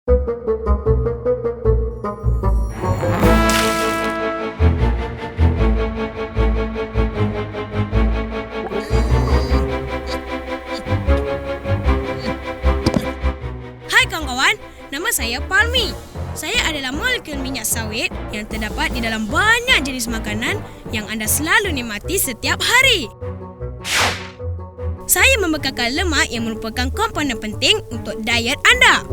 Hai kawan-kawan, nama saya Palmi. Saya adalah molekul minyak sawit yang terdapat di dalam banyak jenis makanan yang anda selalu nikmati setiap hari. Saya membekalkan lemak yang merupakan komponen penting untuk diet anda.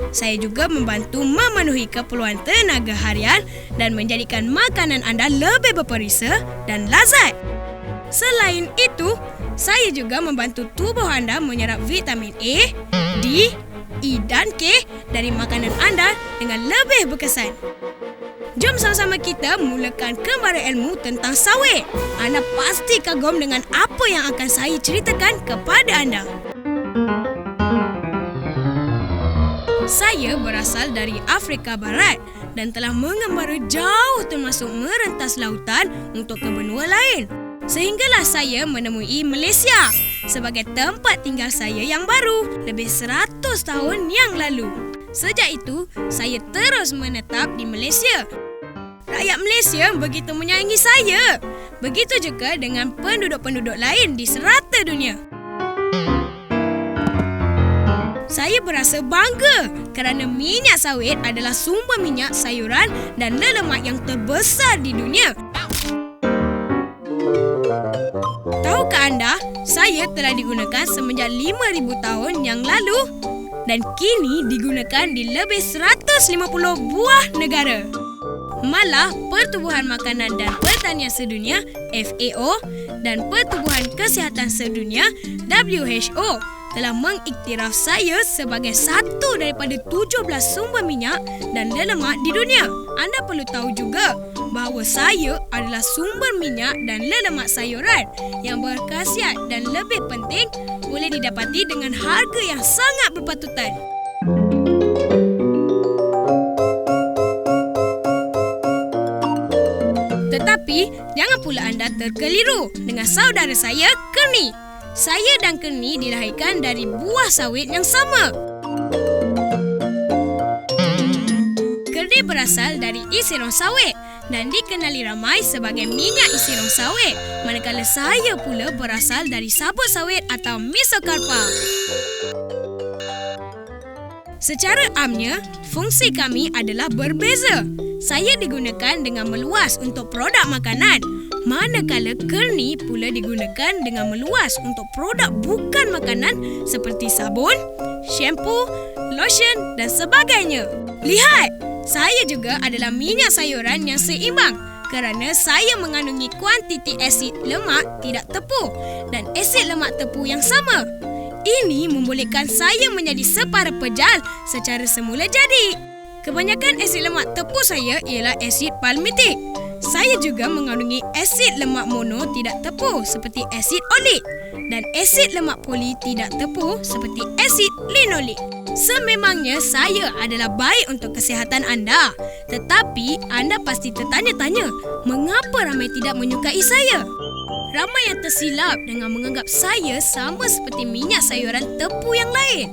Saya juga membantu memenuhi keperluan tenaga harian dan menjadikan makanan anda lebih berperisa dan lazat. Selain itu, saya juga membantu tubuh anda menyerap vitamin A, D, E dan K dari makanan anda dengan lebih berkesan. Jom sama-sama kita mulakan kembara ilmu tentang sawit. Anda pasti kagum dengan apa yang akan saya ceritakan kepada anda. Saya berasal dari Afrika Barat dan telah mengembara jauh termasuk merentas lautan untuk ke benua lain. Sehinggalah saya menemui Malaysia sebagai tempat tinggal saya yang baru lebih 100 tahun yang lalu. Sejak itu, saya terus menetap di Malaysia. Rakyat Malaysia begitu menyayangi saya. Begitu juga dengan penduduk-penduduk lain di serata dunia. Saya berasa bangga kerana minyak sawit adalah sumber minyak sayuran dan lelemak yang terbesar di dunia. Tahukah anda, saya telah digunakan semenjak 5,000 tahun yang lalu dan kini digunakan di lebih 150 buah negara. Malah, Pertubuhan Makanan dan Pertanian Sedunia (FAO) dan Pertubuhan Kesihatan Sedunia (WHO) telah mengiktiraf saya sebagai satu daripada 17 sumber minyak dan lelemak di dunia. Anda perlu tahu juga bahawa saya adalah sumber minyak dan lelemak sayuran yang berkhasiat dan lebih penting boleh didapati dengan harga yang sangat berpatutan. Tetapi, jangan pula anda terkeliru dengan saudara saya, Kerni. Saya dan Kerni dilahirkan dari buah sawit yang sama. Kerni berasal dari isirong sawit dan dikenali ramai sebagai minyak isirong sawit, manakala saya pula berasal dari sabut sawit atau mesokarpa. Secara amnya, fungsi kami adalah berbeza. Saya digunakan dengan meluas untuk produk makanan, manakala Kerni pula digunakan dengan meluas untuk produk bukan makanan seperti sabun, shampoo, lotion dan sebagainya. Lihat, saya juga adalah minyak sayuran yang seimbang kerana saya mengandungi kuantiti asid lemak tidak tepung dan asid lemak tepung yang sama. Ini membolehkan saya menjadi separa pejal secara semula jadi. Kebanyakan asid lemak tepung saya ialah asid palmitik. Saya juga mengandungi asid lemak mono tidak tepung seperti asid olik dan asid lemak poli tidak tepung seperti asid linolik. Sememangnya saya adalah baik untuk kesihatan anda. Tetapi anda pasti tertanya-tanya, mengapa ramai tidak menyukai saya? Ramai yang tersilap dengan menganggap saya sama seperti minyak sayuran tepung yang lain.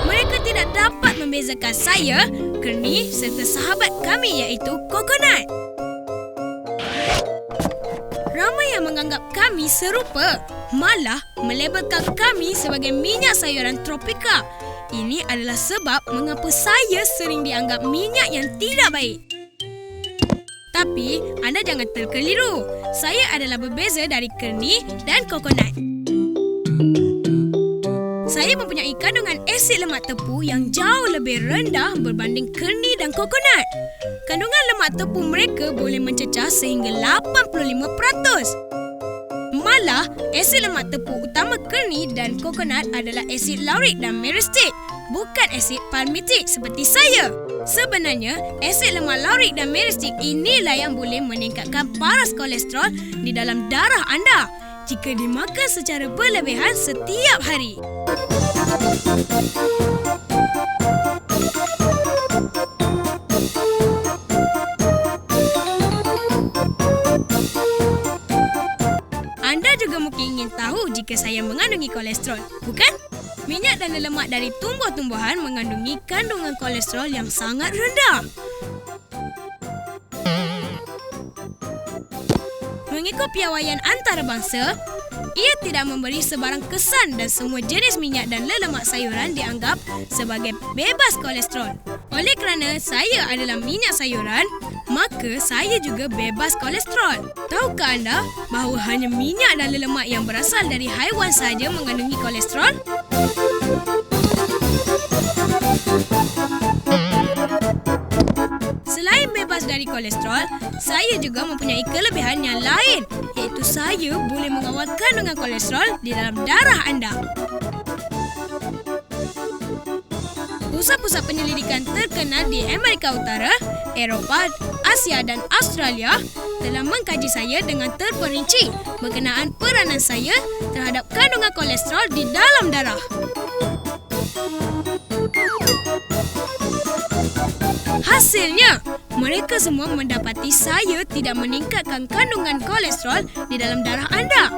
Mereka tidak dapat membezakan saya, Kerni serta sahabat kami iaitu kokonat. Ramai yang menganggap kami serupa, malah melabelkan kami sebagai minyak sayuran tropika. Ini adalah sebab mengapa saya sering dianggap minyak yang tidak baik. Tapi anda jangan terkeliru. Saya adalah berbeza dari Kerni dan kokonat. Saya mempunyai kandungan asid lemak tepu yang jauh lebih rendah berbanding Kerni dan kokonat. Kandungan lemak tepu mereka boleh mencecah sehingga 85%. Malah, asid lemak tepu utama Kerni dan kokonat adalah asid laurik dan myristic, bukan asid palmitik seperti saya. Sebenarnya, asid lemak laurik dan myristic inilah yang boleh meningkatkan paras kolesterol di dalam darah anda jika dimakan secara berlebihan setiap hari. ingin tahu jika saya mengandungi kolesterol, bukan? Minyak dan lemak dari tumbuh-tumbuhan mengandungi kandungan kolesterol yang sangat rendah. Mengikut piawaian antarabangsa, ia tidak memberi sebarang kesan dan semua jenis minyak dan lemak sayuran dianggap sebagai bebas kolesterol. Oleh kerana saya adalah minyak sayuran, maka saya juga bebas kolesterol. Tahukah anda bahawa hanya minyak dan lemak yang berasal dari haiwan sahaja mengandungi kolesterol? Selain bebas dari kolesterol, saya juga mempunyai kelebihan yang lain, iaitu saya boleh mengawal kandungan kolesterol di dalam darah anda. Pusat-pusat penyelidikan terkenal di Amerika Utara, Eropah, Asia dan Australia telah mengkaji saya dengan terperinci berkenaan peranan saya terhadap kandungan kolesterol di dalam darah. Hasilnya, mereka semua mendapati saya tidak meningkatkan kandungan kolesterol di dalam darah anda.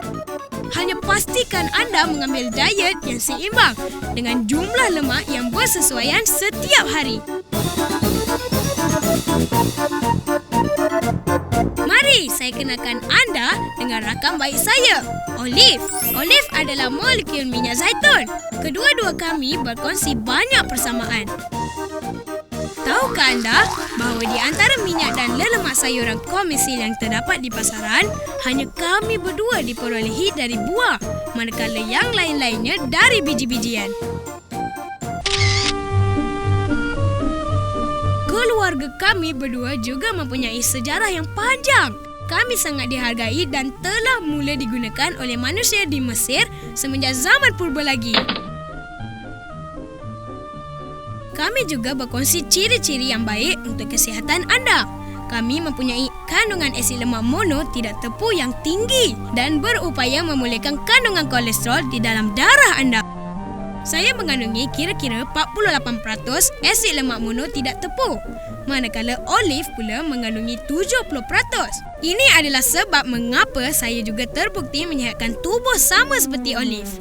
Hanya pastikan anda mengambil diet yang seimbang dengan jumlah lemak yang bersesuaian setiap hari. Mari saya kenalkan anda dengan rakam baik saya, Olive. Olive adalah molekul minyak zaitun. Kedua-dua kami berkongsi banyak persamaan. Tahukah anda bahawa di antara minyak dan lemak sayuran komersil yang terdapat di pasaran, hanya kami berdua diperolehi dari buah, manakala yang lain-lainnya dari biji-bijian. Keluarga kami berdua juga mempunyai sejarah yang panjang. Kami sangat dihargai dan telah mula digunakan oleh manusia di Mesir semenjak zaman purba lagi. Kami juga berkongsi ciri-ciri yang baik untuk kesihatan anda. Kami mempunyai kandungan asid lemak mono tidak tepu yang tinggi dan berupaya memulihkan kandungan kolesterol di dalam darah anda. Saya mengandungi kira-kira 48% asid lemak mono tidak tepu, manakala Olive pula mengandungi 70%. Ini adalah sebab mengapa saya juga terbukti menyihatkan tubuh sama seperti Olive.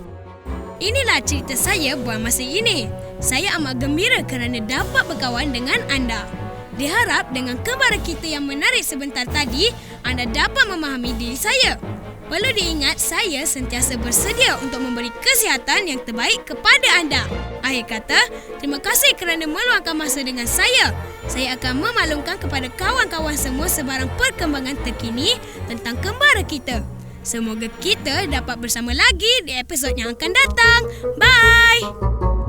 Inilah cerita saya buat masa ini. Saya amat gembira kerana dapat berkawan dengan anda. Diharap dengan kembaran kita yang menarik sebentar tadi, anda dapat memahami diri saya. Perlu diingat, saya sentiasa bersedia untuk memberi kesihatan yang terbaik kepada anda. Akhir kata, terima kasih kerana meluangkan masa dengan saya. Saya akan memaklumkan kepada kawan-kawan semua sebarang perkembangan terkini tentang kembaran kita. Semoga kita dapat bersama lagi di episod yang akan datang. Bye!